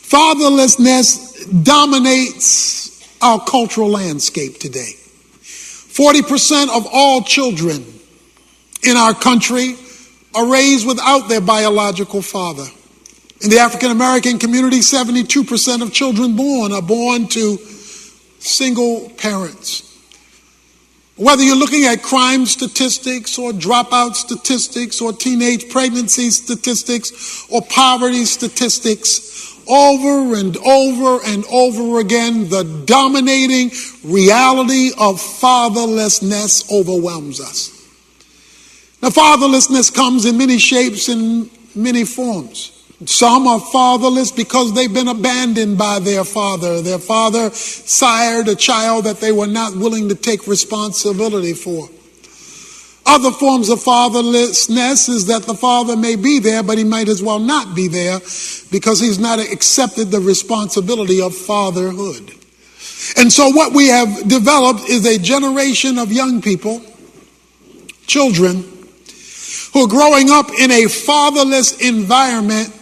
Fatherlessness dominates our cultural landscape today. 40% of all children in our country are raised without their biological father. In the African American community, 72% of children born are born to single parents. Whether you're looking at crime statistics or dropout statistics or teenage pregnancy statistics or poverty statistics, over and over and over again, the dominating reality of fatherlessness overwhelms us. Now, fatherlessness comes in many shapes and many forms. Some are fatherless because they've been abandoned by their father. Their father sired a child that they were not willing to take responsibility for. Other forms of fatherlessness is that the father may be there, but he might as well not be there because he's not accepted the responsibility of fatherhood. And so what we have developed is a generation of young people, children, who are growing up in a fatherless environment,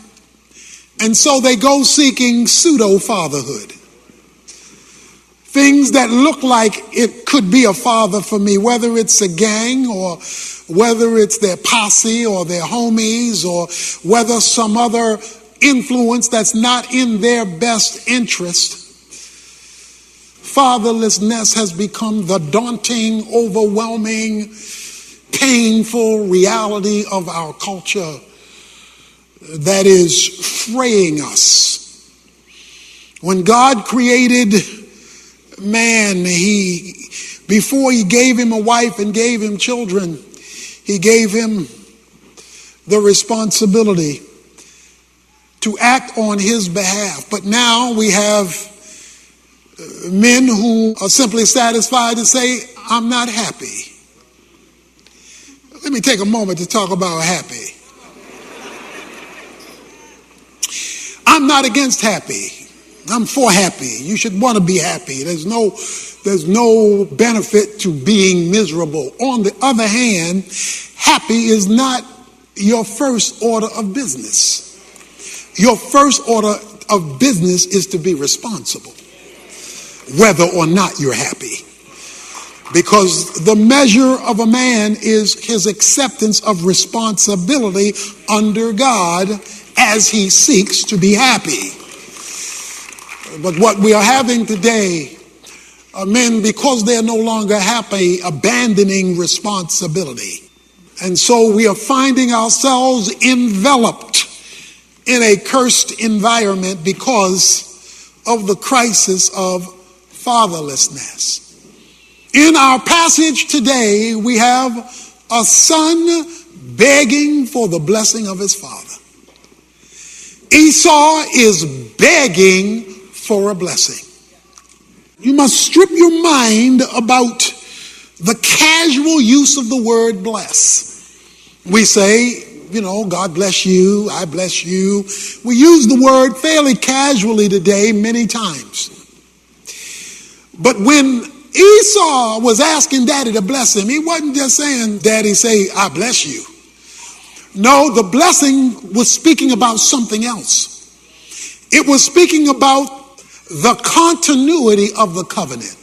and so they go seeking pseudo-fatherhood. Things that look like it could be a father for me, whether it's a gang or whether it's their posse or their homies or whether some other influence that's not in their best interest. Fatherlessness has become the daunting, overwhelming, painful reality of our culture that is fraying us. When God created man, before he gave him a wife and gave him children, he gave him the responsibility to act on his behalf. But now we have men who are simply satisfied to say, I'm not happy. Let me take a moment to talk about happy. I'm not against happy. I'm for happy. You should want to be happy. There's no benefit to being miserable. On the other hand, happy is not your first order of business. Your first order of business is to be responsible, whether or not you're happy. Because the measure of a man is his acceptance of responsibility under God as he seeks to be happy. But what we are having today are men, because they're no longer happy, abandoning responsibility. And so we are finding ourselves enveloped in a cursed environment because of the crisis of fatherlessness. In our passage today, we have a son begging for the blessing of his father. Esau is begging for a blessing. You must strip your mind about the casual use of the word bless. We say, God bless you, I bless you. We use the word fairly casually today many times. But when Esau was asking Daddy to bless him, he wasn't just saying, Daddy, say, I bless you. No, the blessing was speaking about something else. It was speaking about the continuity of the covenant.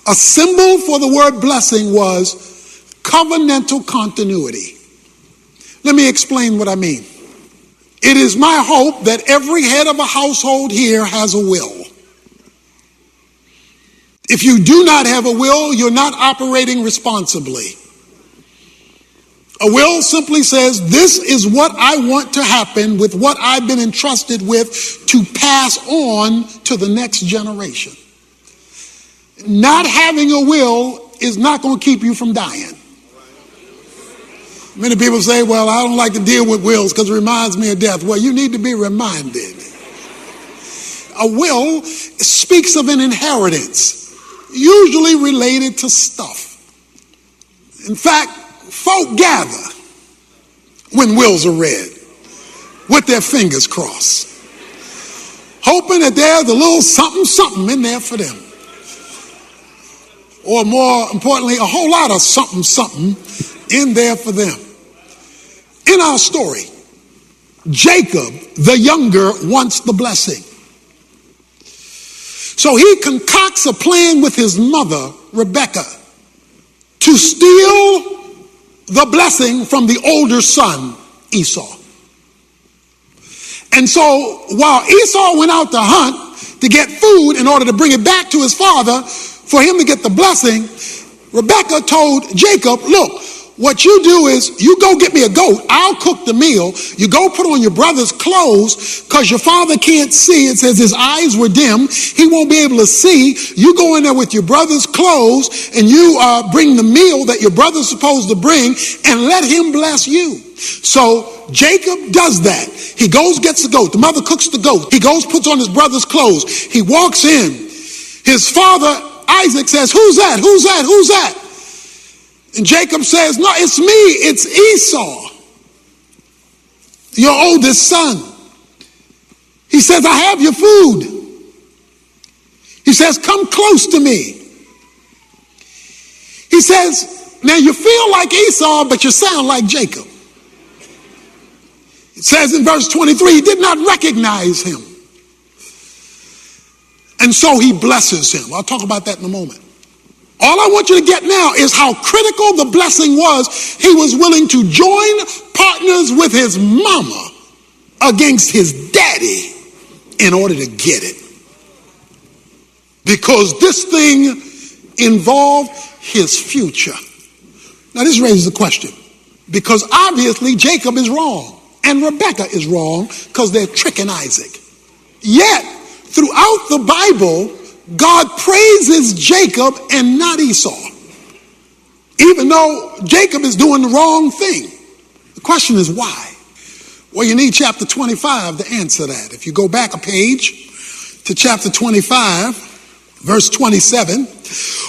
A symbol for the word blessing was covenantal continuity. Let me explain what I mean. It is my hope that every head of a household here has a will. If you do not have a will, you're not operating responsibly. A will simply says, this is what I want to happen with what I've been entrusted with to pass on to the next generation. Not having a will is not going to keep you from dying. Many people say, well, I don't like to deal with wills because it reminds me of death. Well, you need to be reminded. A will speaks of an inheritance, usually related to stuff. In fact, folk gather when wills are read with their fingers crossed, hoping that there's a little something in there for them. Or more importantly, a whole lot of something in there for them. In our story, Jacob, the younger, wants the blessing. So he concocts a plan with his mother, Rebekah, to steal the blessing from the older son, Esau. And so while Esau went out to hunt to get food in order to bring it back to his father for him to get the blessing, Rebekah told Jacob, look, what you do is you go get me a goat. I'll cook the meal. You go put on your brother's clothes because your father can't see. It says his eyes were dim. He won't be able to see. You go in there with your brother's clothes and you bring the meal that your brother's supposed to bring and let him bless you. So Jacob does that. He goes, gets the goat. The mother cooks the goat. He goes, puts on his brother's clothes. He walks in. His father, Isaac, says, who's that? Who's that? Who's that? And Jacob says, no, it's me. It's Esau, your oldest son. He says, I have your food. He says, come close to me. He says, now you feel like Esau, but you sound like Jacob. It says in verse 23, he did not recognize him. And so he blesses him. I'll talk about that in a moment. All I want you to get now is how critical the blessing was. He was willing to join partners with his mama against his daddy in order to get it. Because this thing involved his future. Now this raises a question. Because obviously Jacob is wrong and Rebekah is wrong because they're tricking Isaac. Yet, throughout the Bible, God praises Jacob and not Esau, even though Jacob is doing the wrong thing. The question is why? Well, you need chapter 25 to answer that. If you go back a page to chapter 25, verse 27,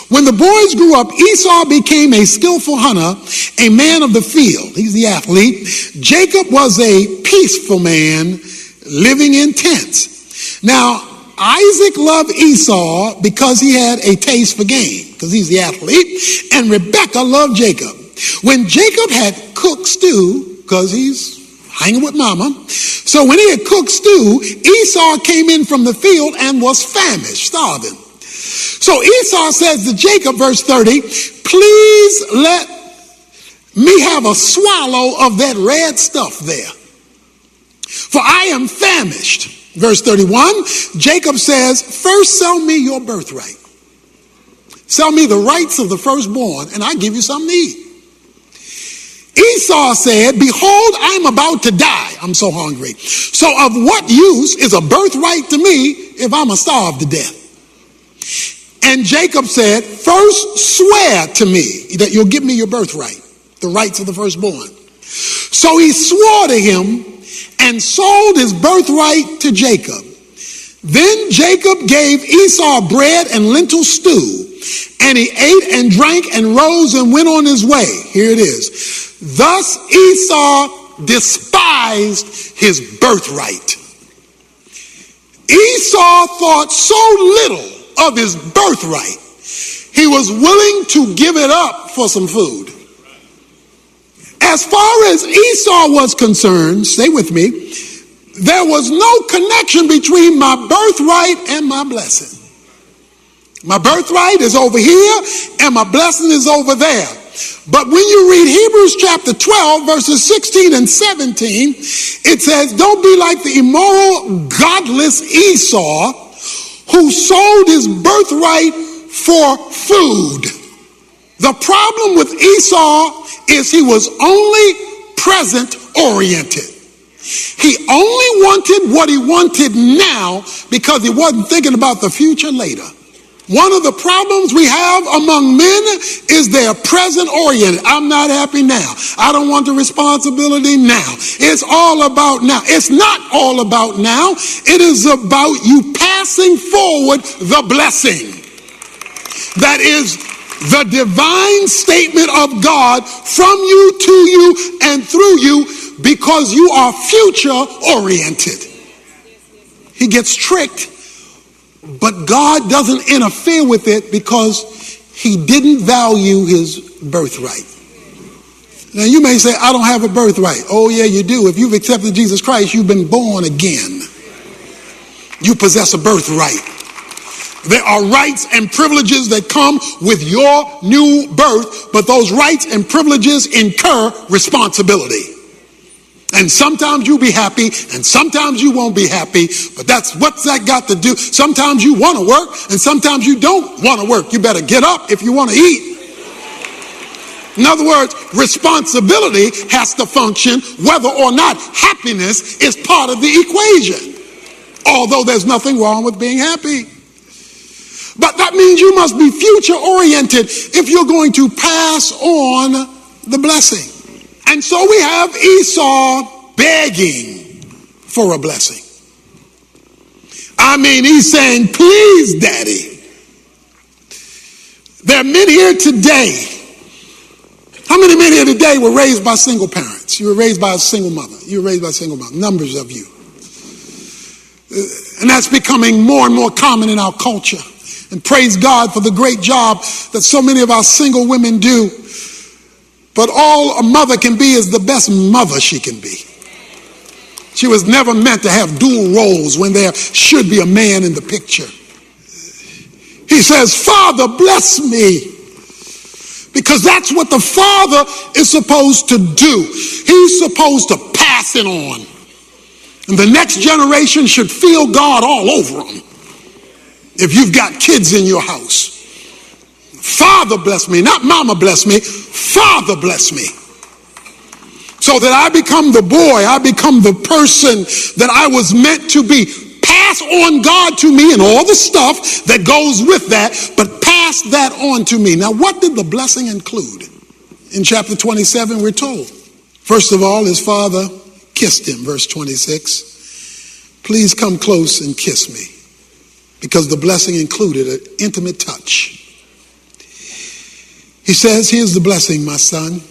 when the boys grew up, Esau became a skillful hunter, a man of the field. He's the athlete. Jacob was a peaceful man living in tents. Now, Isaac loved Esau because he had a taste for game, because he's the athlete, and Rebekah loved Jacob. When Jacob had cooked stew, because he's hanging with mama, so when he had cooked stew, Esau came in from the field and was famished, starving. So Esau says to Jacob, verse 30, please let me have a swallow of that red stuff there, for I am famished. Verse 31, Jacob says, first sell me your birthright. Sell me the rights of the firstborn, and I give you something to eat. Esau said, behold, I'm about to die. I'm so hungry. So of what use is a birthright to me if I'm a starve to death? And Jacob said, first swear to me that you'll give me your birthright, the rights of the firstborn. So he swore to him and sold his birthright to Jacob. Then Jacob gave Esau bread and lentil stew, and he ate and drank and rose and went on his way. Here it is. Thus Esau despised his birthright. Esau thought so little of his birthright, he was willing to give it up for some food. As far as Esau was concerned, stay with me, there was no connection between my birthright and my blessing. My birthright is over here and my blessing is over there. But when you read Hebrews chapter 12, verses 16 and 17, it says, don't be like the immoral, godless Esau who sold his birthright for food. The problem with Esau is he was only present oriented. He only wanted what he wanted now because he wasn't thinking about the future later. One of the problems we have among men is they're present oriented. I'm not happy now. I don't want the responsibility now. It's all about now. It's not all about now. It is about you passing forward the blessing. That is the divine statement of God from you, to you, and through you, because you are future oriented. He gets tricked, but God doesn't interfere with it because he didn't value his birthright. Now you may say, I don't have a birthright. Oh yeah, you do. If you've accepted Jesus Christ, you've been born again. You possess a birthright. There are rights and privileges that come with your new birth, but those rights and privileges incur responsibility. And sometimes you'll be happy, and sometimes you won't be happy, but what's that got to do? Sometimes you want to work, and sometimes you don't want to work. You better get up if you want to eat. In other words, responsibility has to function whether or not happiness is part of the equation. Although there's nothing wrong with being happy. But that means you must be future oriented if you're going to pass on the blessing. And so we have Esau begging for a blessing. I mean, he's saying, please, Daddy. There are men here today. How many men here today were raised by single parents? You were raised by a single mother. You were raised by a single mother. Numbers of you. And that's becoming more and more common in our culture. And praise God for the great job that so many of our single women do. But all a mother can be is the best mother she can be. She was never meant to have dual roles when there should be a man in the picture. He says, Father, bless me. Because that's what the father is supposed to do. He's supposed to pass it on. And the next generation should feel God all over them. If you've got kids in your house. Father bless me, not mama bless me. Father bless me. So that I become the boy, I become the person that I was meant to be. Pass on God to me and all the stuff that goes with that, but pass that on to me. Now, what did the blessing include? In chapter 27, we're told. First of all, his father kissed him, verse 26. Please come close and kiss me. Because the blessing included an intimate touch. He says, here's the blessing, my son.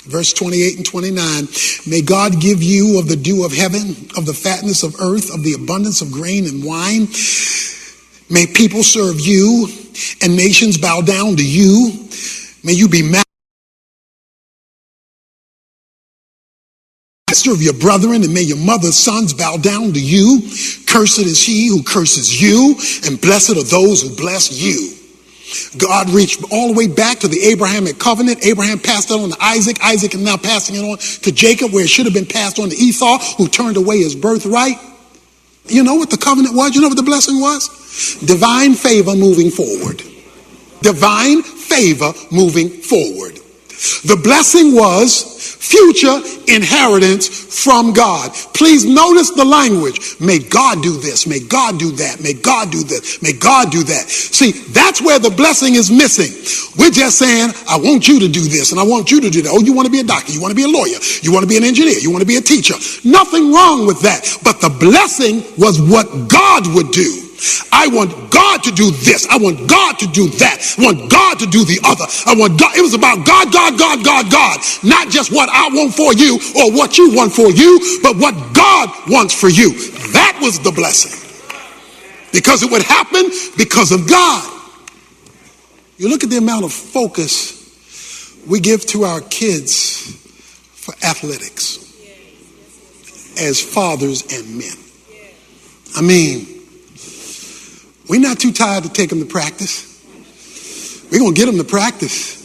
Verse 28 and 29, may God give you of the dew of heaven, of the fatness of earth, of the abundance of grain and wine. May people serve you and nations bow down to you. May you be master of your brethren, and may your mother's sons bow down to you. Cursed is he who curses you, and blessed are those who bless you. God reached all the way back to the Abrahamic covenant. Abraham passed it on to Isaac. Isaac is now passing it on to Jacob, where it should have been passed on to Esau, who turned away his birthright. You know what the covenant was? You know what the blessing was? Divine favor moving forward. Divine favor moving forward. The blessing was future inheritance from God. Please notice the language. May God do this. May God do that. May God do this. May God do that. See, that's where the blessing is missing. We're just saying, I want you to do this and I want you to do that. Oh, you want to be a doctor. You want to be a lawyer. You want to be an engineer. You want to be a teacher. Nothing wrong with that. But the blessing was what God would do. I want God to do this. I want God to do that. I want God to do the other. I want God. It was about God, God, God, God, God. Not just what I want for you or what you want for you, but what God wants for you. That was the blessing. Because it would happen because of God. You look at the amount of focus we give to our kids for athletics as fathers and men. I mean, we're not too tired to take them to practice. We're going to get them to practice.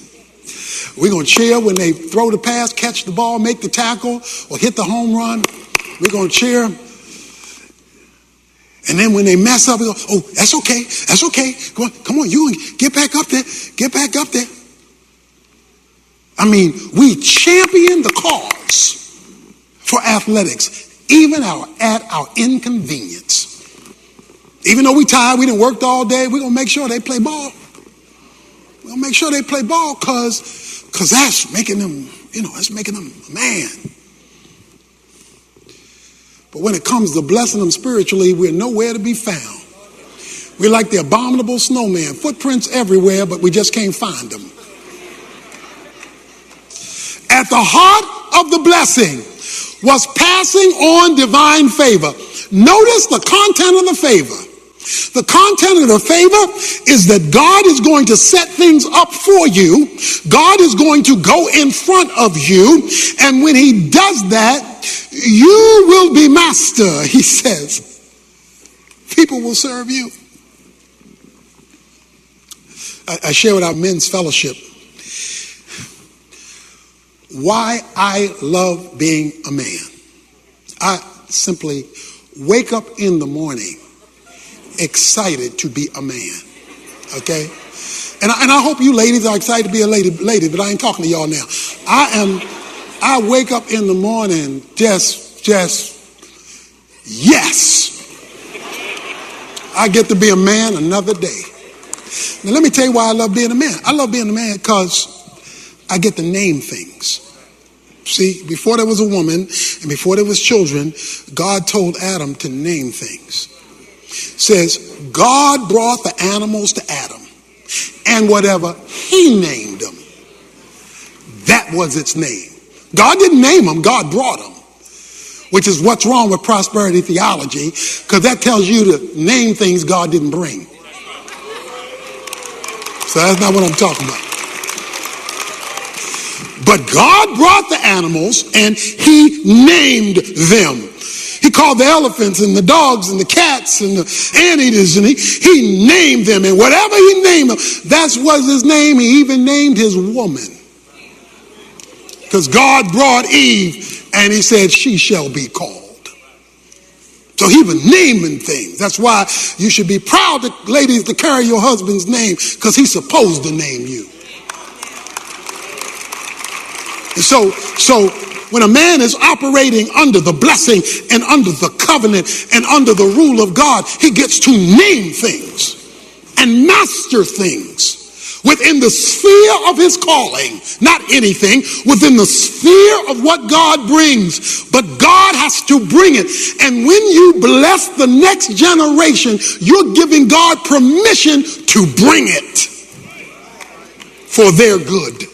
We're going to cheer when they throw the pass, catch the ball, make the tackle, or hit the home run. We're going to cheer. And then when they mess up, we go, oh, that's okay. That's okay. Come on, you get back up there. Get back up there. I mean, we champion the cause for athletics, even at our inconvenience. Even though we tired, we done worked all day, we're going to make sure they play ball. We're going to make sure they play ball because that's making them, that's making them a man. But when it comes to blessing them spiritually, we're nowhere to be found. We're like the abominable snowman, footprints everywhere, but we just can't find them. At the heart of the blessing was passing on divine favor. Notice the content of the favor. The content of the favor is that God is going to set things up for you. God is going to go in front of you. And when he does that, you will be master, he says. People will serve you. I share with our men's fellowship why I love being a man. I simply wake up in the morning excited to be a man. Okay? And I hope you ladies are excited to be a lady, but I ain't talking to y'all now. I wake up in the morning just yes. I get to be a man another day. Now let me tell you why I love being a man. I love being a man because I get to name things. See, before there was a woman and before there was children, God told Adam to name things. Says, God brought the animals to Adam, and whatever he named them, that was its name. God didn't name them, God brought them, which is what's wrong with prosperity theology, because that tells you to name things God didn't bring. So that's not what I'm talking about. But God brought the animals and he named them. He called the elephants and the dogs and the cats and the anteaters, and he named them. And whatever he named them, that was his name. He even named his woman. Because God brought Eve and he said, she shall be called. So he was naming things. That's why you should be proud, ladies, to carry your husband's name, because he's supposed to name you. And so when a man is operating under the blessing and under the covenant and under the rule of God, he gets to name things and master things within the sphere of his calling. Not anything, within the sphere of what God brings. But God has to bring it. And when you bless the next generation, you're giving God permission to bring it for their good.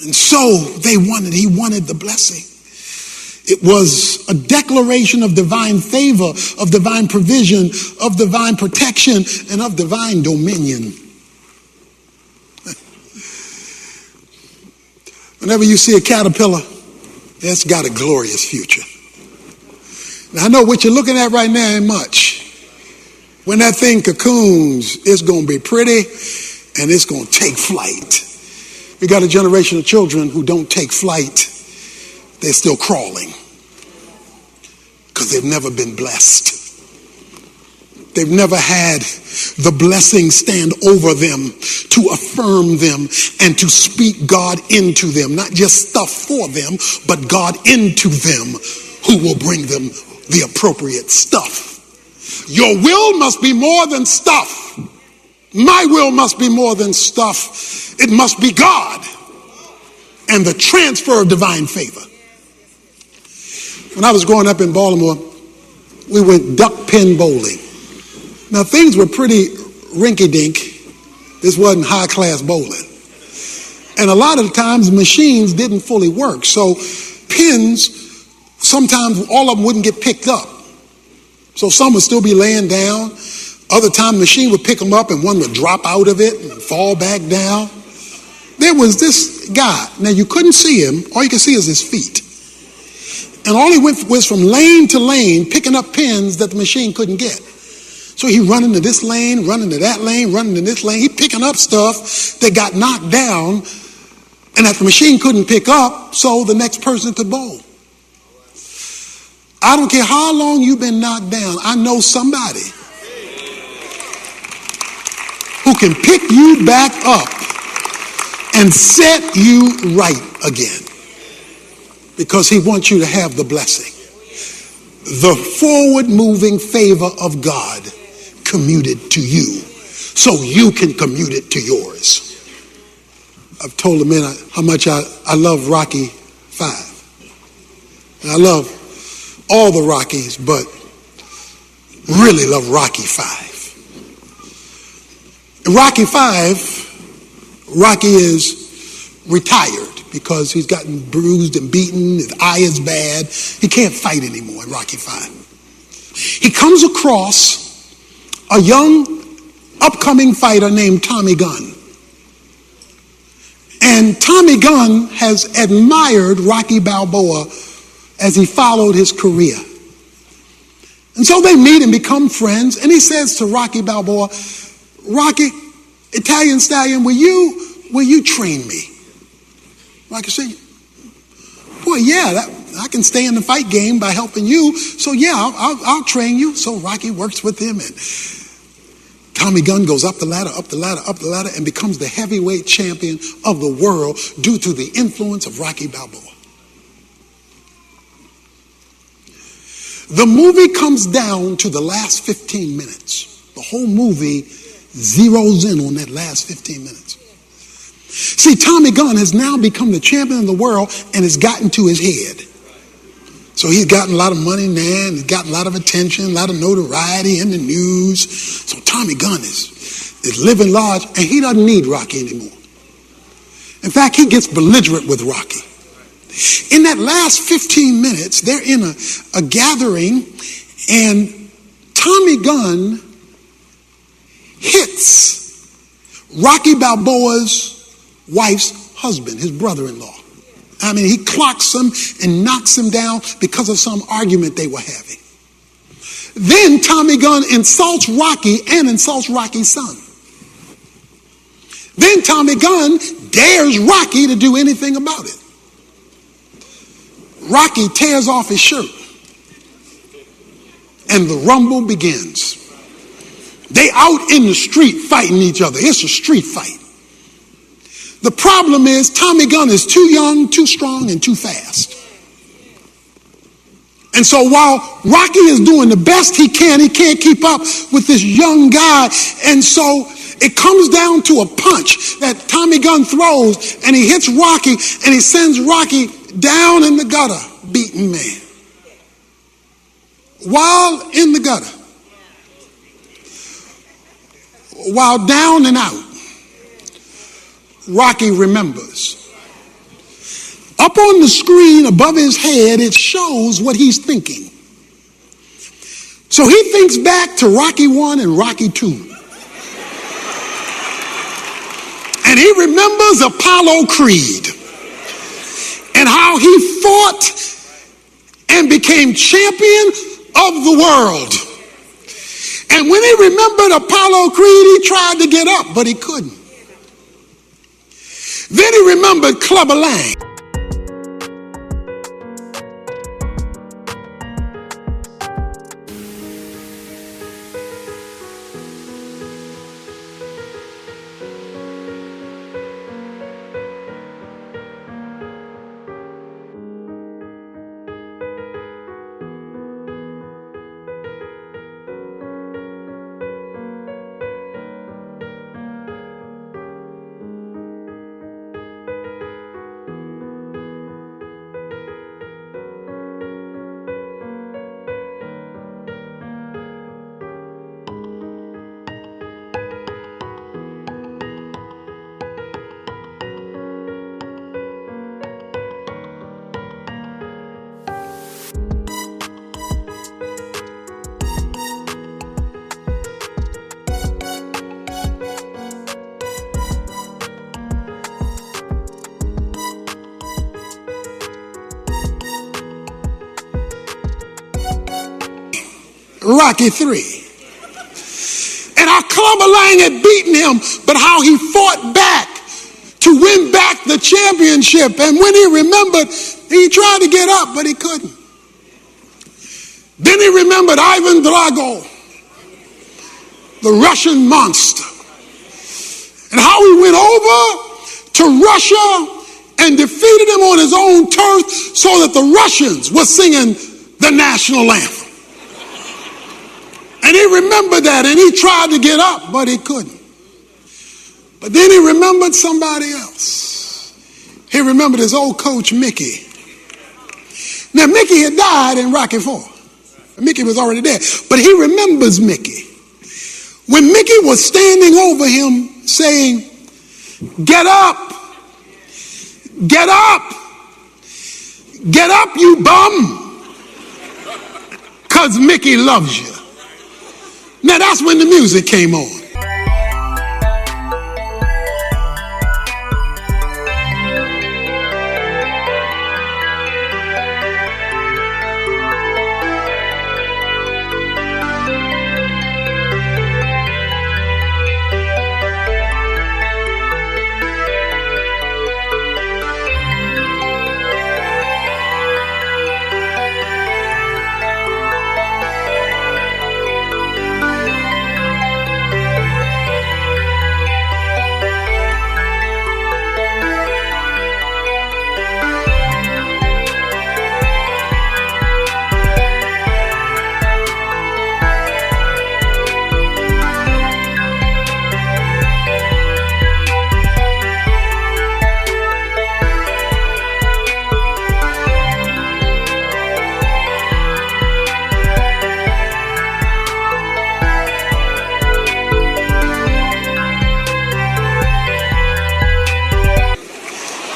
And so he wanted the blessing. It was a declaration of divine favor, of divine provision, of divine protection, and of divine dominion. Whenever you see a caterpillar, it's got a glorious future. Now I know what you're looking at right now ain't much. When that thing cocoons, it's going to be pretty and it's going to take flight. We got a generation of children who don't take flight. They're still crawling because they've never been blessed. They've never had the blessing stand over them to affirm them and to speak God into them. Not just stuff for them, but God into them, who will bring them the appropriate stuff. Your will must be more than stuff. My will must be more than stuff. It must be God and the transfer of divine favor. When I was growing up in Baltimore, we went duck pin bowling. Now things were pretty rinky-dink. This wasn't high-class bowling. And a lot of the times machines didn't fully work. So pins, sometimes all of them wouldn't get picked up. So some would still be laying down. Other time the machine would pick them up and one would drop out of it and fall back down. There was this guy. Now you couldn't see him. All you could see is his feet. And all he went was from lane to lane, picking up pins that the machine couldn't get. So he run into this lane, run into that lane, run into this lane. He picking up stuff that got knocked down and that the machine couldn't pick up, so the next person could bowl. I don't care how long you've been knocked down. I know somebody who can pick you back up and set you right again, because he wants you to have the blessing, the forward moving favor of God commuted to you so you can commute it to yours. I've told the men how much I love Rocky 5. And I love all the Rockies, but really love Rocky 5. In Rocky 5, Rocky is retired because he's gotten bruised and beaten. His eye is bad. He can't fight anymore in Rocky 5. He comes across a young upcoming fighter named Tommy Gunn. And Tommy Gunn has admired Rocky Balboa as he followed his career. And so they meet and become friends, and he says to Rocky Balboa, Rocky, Italian Stallion, will you train me? Rocky said, boy, yeah, I can stay in the fight game by helping you, so yeah, I'll train you. So Rocky works with him, and Tommy Gunn goes up the ladder, and becomes the heavyweight champion of the world due to the influence of Rocky Balboa. The movie comes down to the last 15 minutes. The whole movie zeroes in on that last 15 minutes. See, Tommy Gunn has now become the champion of the world and has gotten to his head. So he's gotten a lot of money now, and he's gotten a lot of attention, a lot of notoriety in the news. So Tommy Gunn is living large, and he doesn't need Rocky anymore. In fact, he gets belligerent with Rocky. In that last 15 minutes, they're in a gathering, and Tommy Gunn hits Rocky Balboa's wife's husband, his brother-in-law. I mean, he clocks him and knocks him down because of some argument they were having. Then Tommy Gunn insults Rocky and insults Rocky's son. Then Tommy Gunn dares Rocky to do anything about it. Rocky tears off his shirt, and the rumble begins. They out in the street fighting each other. It's a street fight. The problem is Tommy Gunn is too young, too strong, and too fast. And so while Rocky is doing the best he can't keep up with this young guy. And so it comes down to a punch that Tommy Gunn throws, and he hits Rocky, and he sends Rocky down in the gutter, beaten man. While in the gutter, while down and out, Rocky remembers. Up on the screen above his head, it shows what he's thinking. So he thinks back to Rocky 1 and Rocky 2. And he remembers Apollo Creed and how he fought and became champion of the world. And when he remembered Apollo Creed, he tried to get up, but he couldn't. Then he remembered Clubber Lang. Rocky 3. And how Clubber Lang had beaten him, but how he fought back to win back the championship. And when he remembered, he tried to get up, but he couldn't. Then he remembered Ivan Drago, the Russian monster, and how he went over to Russia and defeated him on his own turf so that the Russians were singing the national anthem. And he remembered that, and he tried to get up, but he couldn't. But then he remembered somebody else. He remembered his old coach, Mickey. Now, Mickey had died in Rocky 4. Mickey was already dead, but he remembers Mickey. When Mickey was standing over him saying, "Get up, get up, get up, you bum. because Mickey loves you. Now that's when the music came on.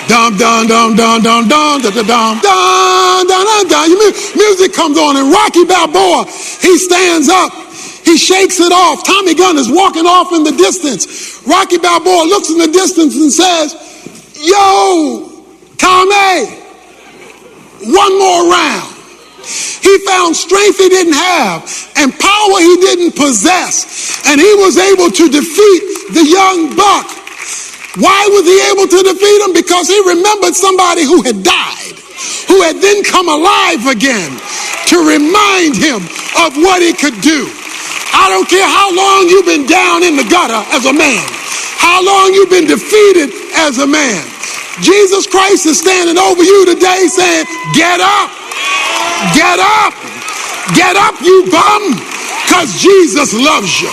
Dum dum dum dum dum dum dum dum dum dum dum dum. Music comes on, and Rocky Balboa, he stands up, he shakes it off. Tommy Gunn is walking off in the distance. Rocky Balboa looks in the distance and says, "Yo, Tommy, one more round." He found strength he didn't have and power he didn't possess, and he was able to defeat the young buck. Why was he able to defeat him? Because he remembered somebody who had died, who had then come alive again to remind him of what he could do. I don't care how long you've been down in the gutter as a man, how long you've been defeated as a man. Jesus Christ is standing over you today saying, get up, get up, get up, you bum, because Jesus loves you.